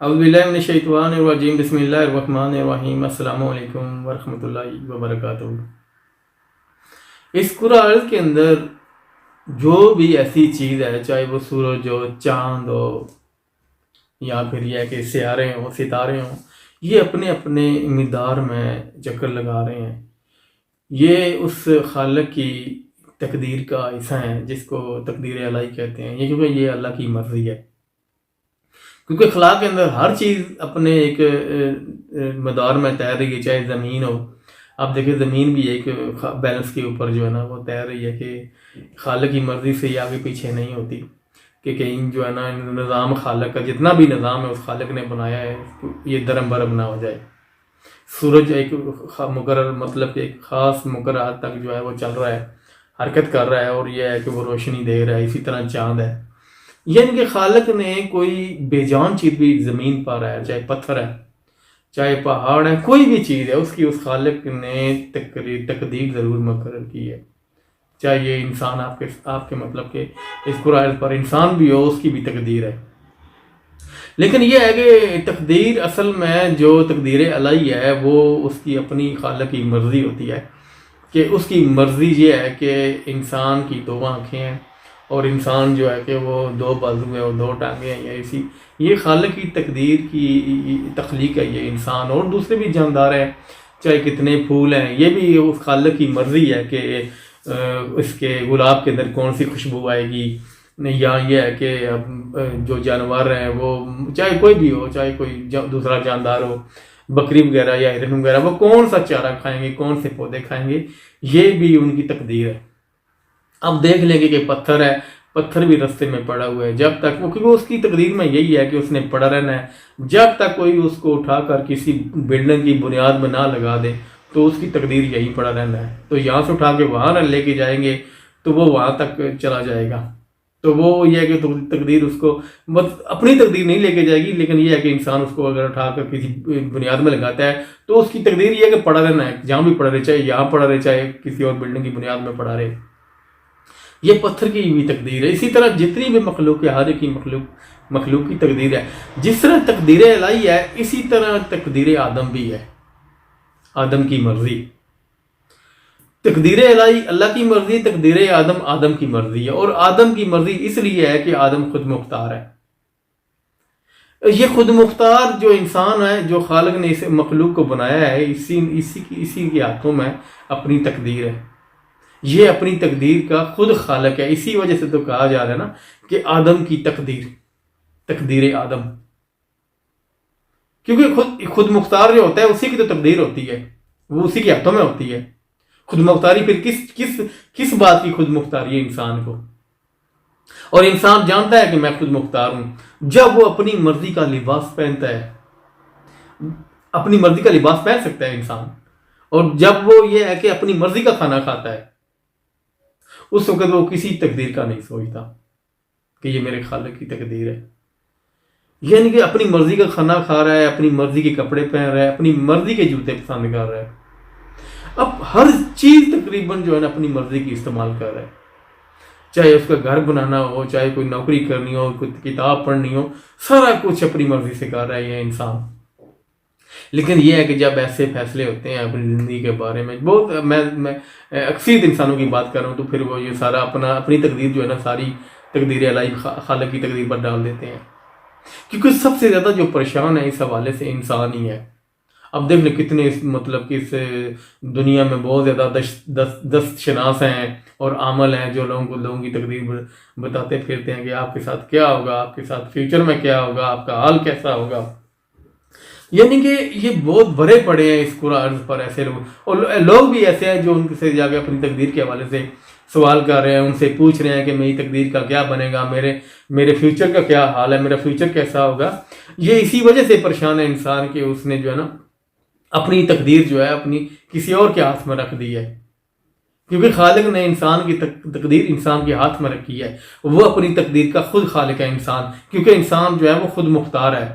اعوذ باللہ من الشیطان الرجیم بسم اللہ الرحمن الرحیم السلام علیکم ورحمۃ اللہ وبرکاتہ۔ اس قرآن کے اندر جو بھی ایسی چیز ہے، چاہے وہ سورج ہو، چاند ہو، یا پھر یہ کہ سیارے ہوں، ستارے ہوں، یہ اپنے اپنے مقدار میں چکر لگا رہے ہیں۔ یہ اس خالق کی تقدیر کا حصہ ہیں جس کو تقدیر الہی کہتے ہیں، کیونکہ یہ اللہ کی مرضی ہے۔ کیونکہ خلا کے اندر ہر چیز اپنے ایک مدار میں تیر رہی ہے، چاہے زمین ہو۔ آپ دیکھیں زمین بھی ایک بیلنس کے اوپر جو ہے نا وہ تیر رہی ہے کہ خالق کی مرضی سے یہ آگے پیچھے نہیں ہوتی، کہ کہیں جو ہے نا نظام خالق کا جتنا بھی نظام ہے اس خالق نے بنایا ہے یہ درم برم نہ ہو جائے۔ سورج ایک مقرر مطلب کہ ایک خاص مقرر حد تک جو ہے وہ چل رہا ہے، حرکت کر رہا ہے، اور یہ ہے کہ وہ روشنی دے رہا ہے۔ اسی طرح چاند ہے، یعنی کہ خالق نے کوئی بے جان چیز بھی زمین پر ہے، چاہے پتھر ہے، چاہے پہاڑ ہے، کوئی بھی چیز ہے، اس کی اس خالق نے تقدیر ضرور مقرر کی ہے۔ چاہے یہ انسان آپ کے مطلب کہ اس قرآن پر انسان بھی ہو، اس کی بھی تقدیر ہے۔ لیکن یہ ہے کہ تقدیر اصل میں جو تقدیر الہی ہے وہ اس کی اپنی خالق کی مرضی ہوتی ہے، کہ اس کی مرضی یہ ہے کہ انسان کی دو آنکھیں ہیں اور انسان جو ہے کہ وہ دو بازو ہیں اور دو ٹانگیں ہیں، یا یہ خالق کی تقدیر کی تخلیق ہے۔ یہ انسان اور دوسرے بھی جاندار ہیں، چاہے کتنے پھول ہیں، یہ بھی اس خالق کی مرضی ہے کہ اس کے گلاب کے اندر کون سی خوشبو آئے گی، یا یہ ہے کہ جو جانور ہیں وہ چاہے کوئی بھی ہو، چاہے کوئی دوسرا جاندار ہو، بکری وغیرہ یا ہرن وغیرہ، وہ کون سا چارہ کھائیں گے، کون سے پودے کھائیں گے، یہ بھی ان کی تقدیر ہے۔ اب دیکھ لیں گے کہ پتھر ہے، پتھر بھی رستے میں پڑا ہوا ہے، جب تک وہ، کیونکہ اس کی تقدیر میں یہی ہے کہ اس نے پڑا رہنا ہے، جب تک کوئی اس کو اٹھا کر کسی بلڈنگ کی بنیاد میں نہ لگا دے تو اس کی تقدیر یہی پڑا رہنا ہے۔ تو یہاں سے اٹھا کے وہاں نہ لے کے جائیں گے تو وہ وہاں تک چلا جائے گا۔ تو وہ یہ ہے کہ تقدیر اس کو اپنی تقدیر نہیں لے کے جائے گی، لیکن یہ ہے کہ انسان اس کو اگر اٹھا کر کسی بنیاد میں لگاتا ہے تو اس کی تقدیر یہ ہے کہ پڑا رہنا ہے، جہاں بھی پڑا رہے، چاہے یہاں پڑا رہے چاہے کسی اور بلڈنگ کی بنیاد میں پڑا رہے۔ یہ پتھر کی بھی تقدیر ہے۔ اسی طرح جتنی بھی مخلوق ہے، ہر ایک کی مخلوق کی تقدیر ہے۔ جس طرح تقدیر الہی ہے اسی طرح تقدیر آدم بھی ہے، آدم کی مرضی۔ تقدیر الہی اللہ کی مرضی، تقدیر آدم کی مرضی ہے، اور آدم کی مرضی اس لیے ہے کہ آدم خود مختار ہے۔ یہ خود مختار جو انسان ہے، جو خالق نے اس مخلوق کو بنایا ہے، اسی کے ہاتھوں میں اپنی تقدیر ہے۔ یہ اپنی تقدیر کا خود خالق ہے، اسی وجہ سے تو کہا جا رہا ہے نا کہ آدم کی تقدیر آدم، کیونکہ خود مختار جو ہوتا ہے اسی کی تو تقدیر ہوتی ہے، وہ اسی کے ہاتھوں میں ہوتی ہے۔ خود مختاری پھر کس بات کی خود مختاری ہے انسان کو؟ اور انسان جانتا ہے کہ میں خود مختار ہوں جب وہ اپنی مرضی کا لباس پہنتا ہے۔ اپنی مرضی کا لباس پہن سکتا ہے انسان، اور جب وہ یہ ہے کہ اپنی مرضی کا کھانا کھاتا ہے، اس وقت وہ کسی تقدیر کا نہیں سوچتا کہ یہ میرے خالق کی تقدیر ہے۔ یعنی کہ اپنی مرضی کا کھانا کھا رہا ہے، اپنی مرضی کے کپڑے پہن رہا ہے، اپنی مرضی کے جوتے پسند کر رہا ہے۔ اب ہر چیز تقریباً جو ہے نا اپنی مرضی کی استعمال کر رہا ہے، چاہے اس کا گھر بنانا ہو، چاہے کوئی نوکری کرنی ہو، کوئی کتاب پڑھنی ہو، سارا کچھ اپنی مرضی سے کر رہا ہے یہ انسان۔ لیکن یہ ہے کہ جب ایسے فیصلے ہوتے ہیں اپنی زندگی کے بارے میں، بہت میں اکثر انسانوں کی بات کر رہا ہوں، تو پھر وہ یہ سارا اپنی تقدیر جو ہے نا ساری تقدیر الہی خالق کی تقدیر پر ڈال دیتے ہیں، کیونکہ سب سے زیادہ جو پریشان ہے اس حوالے سے انسان ہی ہے۔ اب دیکھ لیں کتنے مطلب کہ اس دنیا میں بہت زیادہ دست شناس ہیں اور عامل ہیں جو لوگوں کی تقدیر بتاتے پھرتے ہیں کہ آپ کے ساتھ کیا ہوگا، آپ کے ساتھ فیوچر میں کیا ہوگا، آپ کا حال کیسا ہوگا۔ یعنی کہ یہ بہت بھرے پڑے ہیں اس قرآن پر ایسے لوگ، اور لوگ بھی ایسے ہیں جو ان سے جا کے اپنی تقدیر کے حوالے سے سوال کر رہے ہیں، ان سے پوچھ رہے ہیں کہ میری تقدیر کا کیا بنے گا، میرے فیوچر کا کیا حال ہے، میرا فیوچر کیسا ہوگا۔ یہ اسی وجہ سے پریشان ہے انسان کہ اس نے جو ہے نا اپنی تقدیر جو ہے اپنی کسی اور کے ہاتھ میں رکھ دی ہے، کیونکہ خالق نے انسان کی تقدیر انسان کے ہاتھ میں رکھی ہے۔ وہ اپنی تقدیر کا خود خالق ہے انسان، کیونکہ انسان جو ہے وہ خود مختار ہے،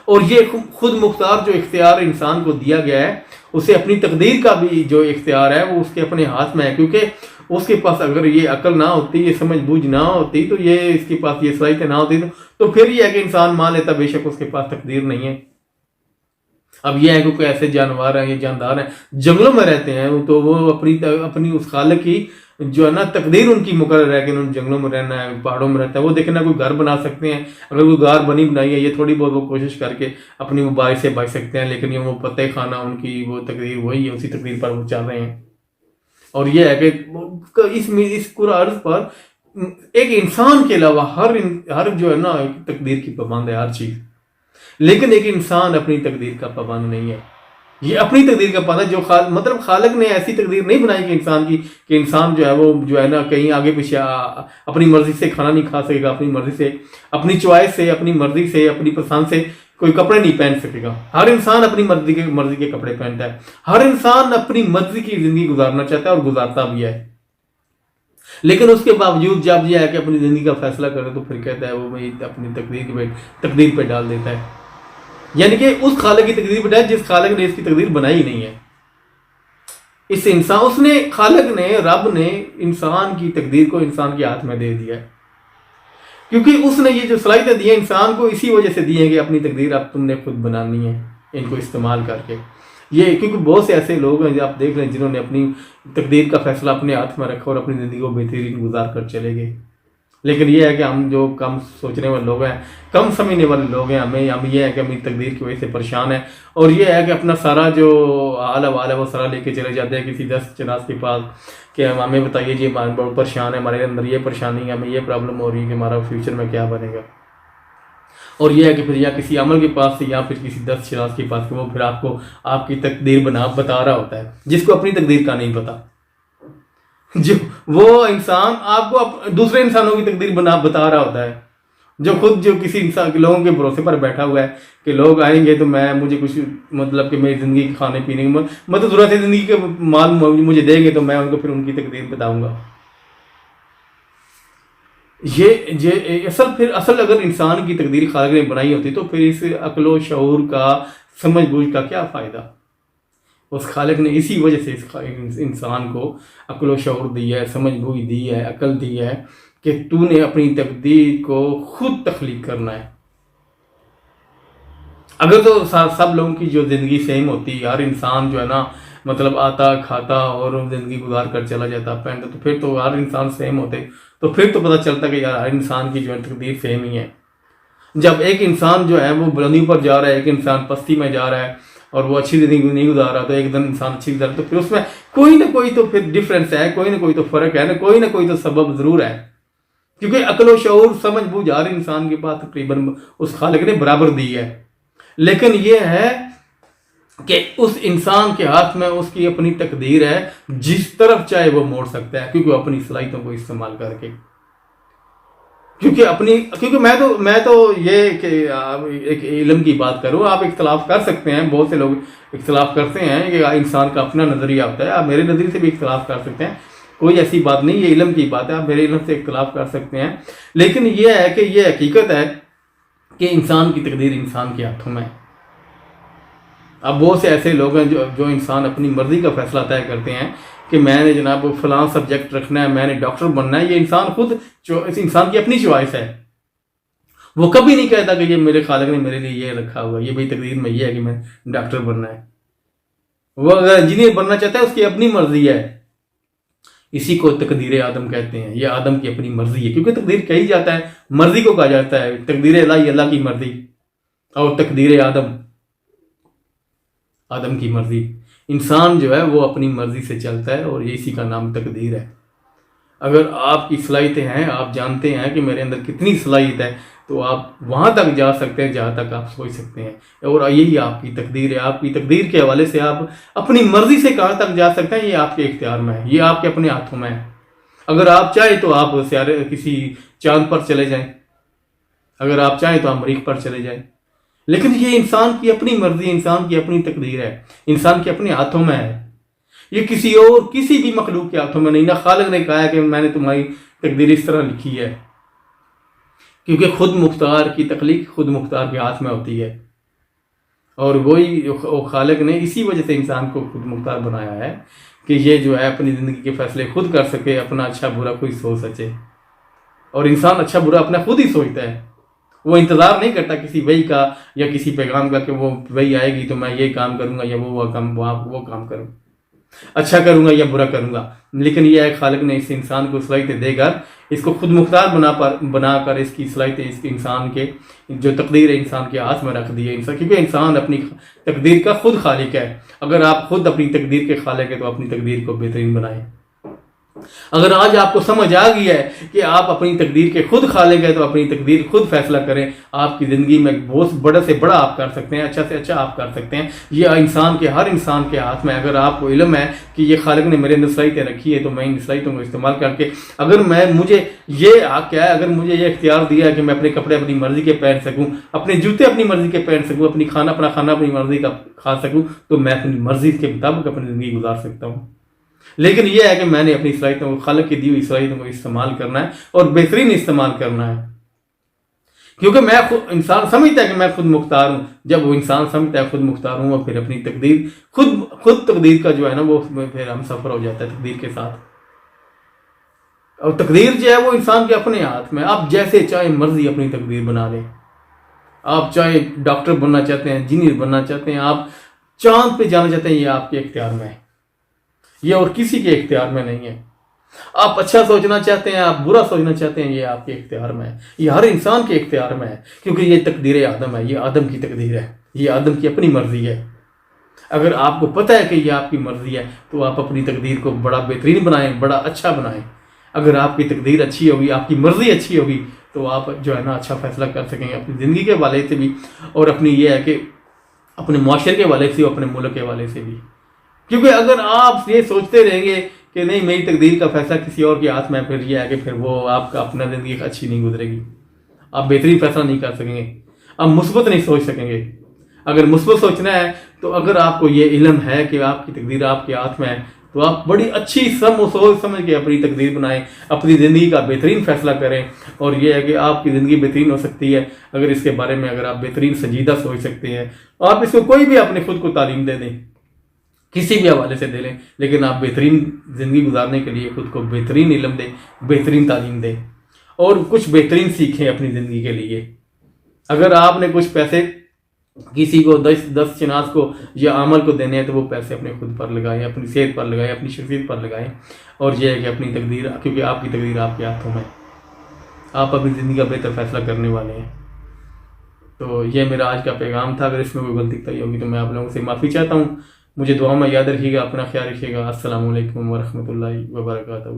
اور یہ خود مختار جو اختیار انسان کو دیا گیا ہے، اسے اپنی تقدیر کا بھی جو اختیار ہے وہ اس کے اپنے ہاتھ میں ہے، کیونکہ اس کے پاس اگر یہ عقل نہ ہوتی، یہ سمجھ بوجھ نہ ہوتی، تو یہ اس کے پاس یہ صلاحیتیں نہ ہوتی، تو پھر یہ ہے کہ انسان مان لیتا بے شک اس کے پاس تقدیر نہیں ہے۔ اب یہ ہے کہ کوئی ایسے جانور ہیں، یہ جاندار ہیں، جنگلوں میں رہتے ہیں، تو وہ اپنی اس خالق کی جو ہے نا تقدیر ان کی مقرر ہے کہ انہوں نے جنگلوں میں رہنا ہے، پہاڑوں میں رہتا ہے، وہ دیکھنا کوئی گھر بنا سکتے ہیں، اگر کوئی گھر بنائی ہے یہ تھوڑی بہت وہ کوشش کر کے اپنی وہ بارش سے بچ سکتے ہیں، لیکن یہ وہ پتہ خانہ ان کی وہ تقدیر وہی ہے، اسی تقدیر پر وہ چل رہے ہیں۔ اور یہ ہے کہ اس پورا عرض پر ایک انسان کے علاوہ ہر جو ہے نا تقدیر کی پابند ہے ہر چیز، لیکن ایک انسان اپنی تقدیر کا پابند نہیں ہے۔ یہ اپنی تقدیر کا پابند ہے، جو مطلب خالق نے ایسی تقدیر نہیں بنائی کہ انسان کی کہ انسان جو ہے وہ جو ہے نا کہیں آگے پیچھے اپنی مرضی سے کھانا نہیں کھا سکے گا، اپنی مرضی سے، اپنی چوائس سے، اپنی مرضی سے، اپنی پسند سے کوئی کپڑے نہیں پہن سکے گا۔ ہر انسان اپنی مرضی کے کپڑے پہنتا ہے، ہر انسان اپنی مرضی کی زندگی گزارنا چاہتا ہے اور گزارتا بھی ہے، لیکن اس کے باوجود جب یہ ہے کہ اپنی زندگی کا فیصلہ کرے تو پھر کہتا ہے وہ اپنی تقدیر پہ ڈال دیتا ہے، یعنی کہ اس خالق کی تقدیر پہ ڈال جس خالق نے اس کی تقدیر بنائی نہیں ہے۔ خالق نے، رب نے انسان کی تقدیر کو انسان کے ہاتھ میں دے دیا ہے، کیونکہ اس نے یہ جو صلاحیتیں دی ہیں انسان کو اسی وجہ سے دی ہیں کہ اپنی تقدیر اب تم نے خود بنانی ہے ان کو استعمال کر کے۔ یہ کیونکہ بہت سے ایسے لوگ ہیں جو آپ دیکھ رہے ہیں جنہوں نے اپنی تقدیر کا فیصلہ اپنے ہاتھ میں رکھا اور اپنی زندگی کو بہترین گزار کر چلے گئے، لیکن یہ ہے کہ ہم جو کم سوچنے والے لوگ ہیں، کم سمجھنے والے لوگ ہیں، ہم یہ ہے کہ اپنی تقدیر کی وجہ سے پریشان ہیں، اور یہ ہے کہ اپنا سارا جو حال حوال ہے وہ سارا لے کے چلے جاتے ہیں کسی دست چناس کے پاس کہ ہمیں بتائیے جی ہمارے بہت پریشان ہے، ہمارے اندر یہ پریشانی ہے، ہمیں یہ پرابلم ہو رہی ہے کہ ہمارا فیوچر میں کیا بنے گا۔ اور یہ ہے کہ پھر یا کسی عمل کے پاس سے یا پھر کسی دست چناس کے پاس کہ وہ پھر آپ کو آپ کی تقدیر بتا رہا ہوتا ہے، جس کو اپنی تقدیر کا نہیں پتا۔ جو وہ انسان آپ کو دوسرے انسانوں کی تقدیر بتا رہا ہوتا ہے، جو خود جو کسی انسان لوگوں کے بھروسے پر بیٹھا ہوا ہے کہ لوگ آئیں گے تو مجھے کچھ مطلب کہ میری زندگی کے کھانے پینے کی مطلب ضرورت ہے، زندگی کے مال مجھے دیں گے تو میں ان کو پھر ان کی تقدیر بتاؤں گا۔ یہ اصل اگر انسان کی تقدیر خالق نے بنائی ہوتی تو پھر اس عقل و شعور کا، سمجھ بوجھ کا کیا فائدہ؟ اس خالق نے اسی وجہ سے اس انسان کو عقل و شعور دی ہے، سمجھ بوجھ دی ہے، عقل دی ہے کہ تو نے اپنی تقدیر کو خود تخلیق کرنا ہے۔ اگر تو سب لوگوں کی جو زندگی سیم ہوتی، ہر انسان جو ہے نا مطلب آتا کھاتا اور زندگی گزار کر چلا جاتا پہنتا، تو پھر تو ہر انسان سیم ہوتے، تو پھر تو پتہ چلتا کہ یار ہر انسان کی جو ہے تقدیر سیم ہی ہے۔ جب ایک انسان جو ہے وہ بلندی پر جا رہا ہے، ایک انسان پستی میں جا رہا ہے اور وہ اچھی زندگی نہیں گزار رہا، تو ایک دن انسان اچھی گزار رہا، تو پھر اس میں کوئی نہ کوئی تو پھر ڈفرینس ہے، کوئی نہ کوئی تو فرق ہے، کوئی نہ کوئی تو سبب ضرور ہے، کیونکہ عقل و شعور سمجھ بوجھ ہر انسان کے پاس تقریباً اس خالق نے برابر دی ہے، لیکن یہ ہے کہ اس انسان کے ہاتھ میں اس کی اپنی تقدیر ہے، جس طرف چاہے وہ موڑ سکتا ہے، کیونکہ وہ اپنی صلاحیتوں کو استعمال کر کے، کیونکہ میں تو یہ کہ ایک علم کی بات کروں، آپ اختلاف کر سکتے ہیں، بہت سے لوگ اختلاف کرتے ہیں کہ انسان کا اپنا نظریہ ہوتا ہے، آپ میرے نظریے سے بھی اختلاف کر سکتے ہیں، کوئی ایسی بات نہیں، یہ علم کی بات ہے، آپ میرے علم سے اختلاف کر سکتے ہیں، لیکن یہ ہے کہ یہ حقیقت ہے کہ انسان کی تقدیر انسان کے ہاتھوں میں ہے۔ اب بہت سے ایسے لوگ ہیں جو انسان اپنی مرضی کا فیصلہ طے کرتے ہیں کہ میں نے جناب فلاں سبجیکٹ رکھنا ہے، میں نے ڈاکٹر بننا ہے، یہ انسان کی اپنی چوائس ہے، وہ کبھی نہیں کہتا کہ یہ میرے خالق نے میرے لیے یہ رکھا ہوا، یہ بھائی تقدیر میں یہ ہے کہ میں ڈاکٹر بننا ہے۔ وہ اگر انجینئر بننا چاہتا ہے اس کی اپنی مرضی ہے، اسی کو تقدیر آدم کہتے ہیں، یہ آدم کی اپنی مرضی ہے، کیونکہ تقدیر کہی جاتا ہے، مرضی کو کہا جاتا ہے، تقدیر الہی اللہ کی مرضی، اور تقدیر آدم کی مرضی۔ انسان جو ہے وہ اپنی مرضی سے چلتا ہے اور یہ اسی کا نام تقدیر ہے۔ اگر آپ کی صلاحیتیں ہیں، آپ جانتے ہیں کہ میرے اندر کتنی صلاحیت ہے، تو آپ وہاں تک جا سکتے ہیں جہاں تک آپ سوچ سکتے ہیں، اور یہی آپ کی تقدیر ہے۔ آپ کی تقدیر کے حوالے سے آپ اپنی مرضی سے کہاں تک جا سکتے ہیں، یہ آپ کے اختیار میں ہے، یہ آپ کے اپنے ہاتھوں میں ہے۔ اگر آپ چاہیں تو آپ کسی چاند پر چلے جائیں، اگر آپ چاہیں تو آپ مریخ پر چلے جائیں، لیکن یہ انسان کی اپنی مرضی، انسان کی اپنی تقدیر ہے، انسان کے اپنے ہاتھوں میں ہے، یہ کسی بھی مخلوق کے ہاتھوں میں نہیں۔ نہ خالق نے کہا ہے کہ میں نے تمہاری تقدیر اس طرح لکھی ہے، کیونکہ خود مختار کی تخلیق خود مختار کے ہاتھ میں ہوتی ہے، اور وہی خالق نے اسی وجہ سے انسان کو خود مختار بنایا ہے کہ یہ جو ہے اپنی زندگی کے فیصلے خود کر سکے، اپنا اچھا برا خود سوچ سکے. اور انسان اچھا برا اپنا خود ہی سوچتا ہے، وہ انتظار نہیں کرتا کسی وحی کا یا کسی پیغام کا کہ وہ وحی آئے گی تو میں یہ کام کروں گا یا وہ کام کروں، اچھا کروں گا یا برا کروں گا. لیکن یہ ہے خالق نے اس انسان کو صلاحیت دے کر اس کو خود مختار بنا کر اس کی صلاحیت اس انسان کے جو تقدیر ہے انسان کے ہاتھ میں رکھ دی ہے. کیونکہ انسان اپنی تقدیر کا خود خالق ہے. اگر آپ خود اپنی تقدیر کے خالق ہیں تو اپنی تقدیر کو بہترین بنائیں. اگر آج آپ کو سمجھ آ گئی ہے کہ آپ اپنی تقدیر کے خود خالق ہیں تو اپنی تقدیر خود فیصلہ کریں. آپ کی زندگی میں بہت بڑا سے بڑا آپ کر سکتے ہیں، اچھا سے اچھا آپ کر سکتے ہیں. یہ ہر انسان کے ہاتھ میں. اگر آپ کو علم ہے کہ یہ خالق نے میرے صلاحیتیں رکھی ہے تو میں ان صلاحیتوں کو استعمال کر کے اگر مجھے یہ اختیار دیا ہے کہ میں اپنے کپڑے اپنی مرضی کے پہن سکوں، اپنے جوتے اپنی مرضی کے پہن سکوں، اپنا کھانا اپنی مرضی کا کھا سکوں، تو میں اپنی مرضی کے مطابق اپنی زندگی گزار سکتا ہوں. لیکن یہ ہے کہ میں نے اپنی صلاحیتوں کو، خالق کی دی ہوئی صلاحیتوں کو استعمال کرنا ہے اور بہترین استعمال کرنا ہے. کیونکہ انسان سمجھتا ہے کہ میں خود مختار ہوں. جب وہ انسان سمجھتا ہے خود مختار ہوں اور پھر اپنی تقدیر خود تقدیر کا جو ہے نا وہ پھر ہم سفر ہو جاتا ہے تقدیر کے ساتھ. اور تقدیر جو ہے وہ انسان کے اپنے ہاتھ میں. آپ جیسے چاہے مرضی اپنی تقدیر بنا لیں. آپ چاہے ڈاکٹر بننا چاہتے ہیں، انجینئر بننا چاہتے ہیں، آپ چاند پہ جانا چاہتے ہیں، یہ آپ کے اختیار میں ہے، یہ اور کسی کے اختیار میں نہیں ہے. آپ اچھا سوچنا چاہتے ہیں، آپ برا سوچنا چاہتے ہیں، یہ آپ کے اختیار میں ہے. یہ ہر انسان کے اختیار میں ہے. کیونکہ یہ تقدیر آدم ہے، یہ آدم کی تقدیر ہے، یہ آدم کی اپنی مرضی ہے. اگر آپ کو پتہ ہے کہ یہ آپ کی مرضی ہے تو آپ اپنی تقدیر کو بڑا بہترین بنائیں، بڑا اچھا بنائیں. اگر آپ کی تقدیر اچھی ہوگی، آپ کی مرضی اچھی ہوگی تو آپ جو ہے نا اچھا فیصلہ کر سکیں گے اپنی زندگی کے حوالے سے بھی، اور اپنی یہ ہے کہ اپنے معاشرے کے حوالے سے، اپنے ملک کے حوالے سے بھی. کیونکہ اگر آپ یہ سوچتے رہیں گے کہ نہیں میری تقدیر کا فیصلہ کسی اور کے ہاتھ میں، پھر یہ ہے کہ پھر وہ آپ کا اپنا زندگی اچھی نہیں گزرے گی، آپ بہترین فیصلہ نہیں کر سکیں گے، آپ مثبت نہیں سوچ سکیں گے. اگر مثبت سوچنا ہے تو اگر آپ کو یہ علم ہے کہ آپ کی تقدیر آپ کے ہاتھ میں ہے تو آپ بڑی اچھی سوچ سمجھ کے اپنی تقدیر بنائیں، اپنی زندگی کا بہترین فیصلہ کریں. اور یہ ہے کہ آپ کی زندگی بہترین ہو سکتی ہے اگر اس کے بارے میں اگر آپ بہترین سنجیدہ سوچ سکتے ہیں. آپ اس کو کوئی بھی اپنے خود کو تعلیم دے دیں، کسی بھی حوالے سے دے لیں، لیکن آپ بہترین زندگی گزارنے کے لیے خود کو بہترین علم دیں، بہترین تعلیم دیں اور کچھ بہترین سیکھیں اپنی زندگی کے لیے. اگر آپ نے کچھ پیسے کسی کو 10 چناز کو یا عمل کو دینے ہیں تو وہ پیسے اپنے خود پر لگائیں، اپنی صحت پر لگائیں، اپنی شخصیت پر لگائیں. اور یہ ہے کہ اپنی تقدیر، کیونکہ آپ کی تقدیر آپ کے ہاتھوں میں، آپ اپنی زندگی کا بہتر فیصلہ کرنے والے ہیں. تو یہ میرا آج کا پیغام تھا. اگر اس میں کوئی غلطی تھی ہوگی تو میں آپ لوگوں سے معافی چاہتا ہوں. مجھے دعا میں یاد رکھیے گا، اپنا خیال رکھیے گا. السلام علیکم ورحمۃ اللہ وبرکاتہ.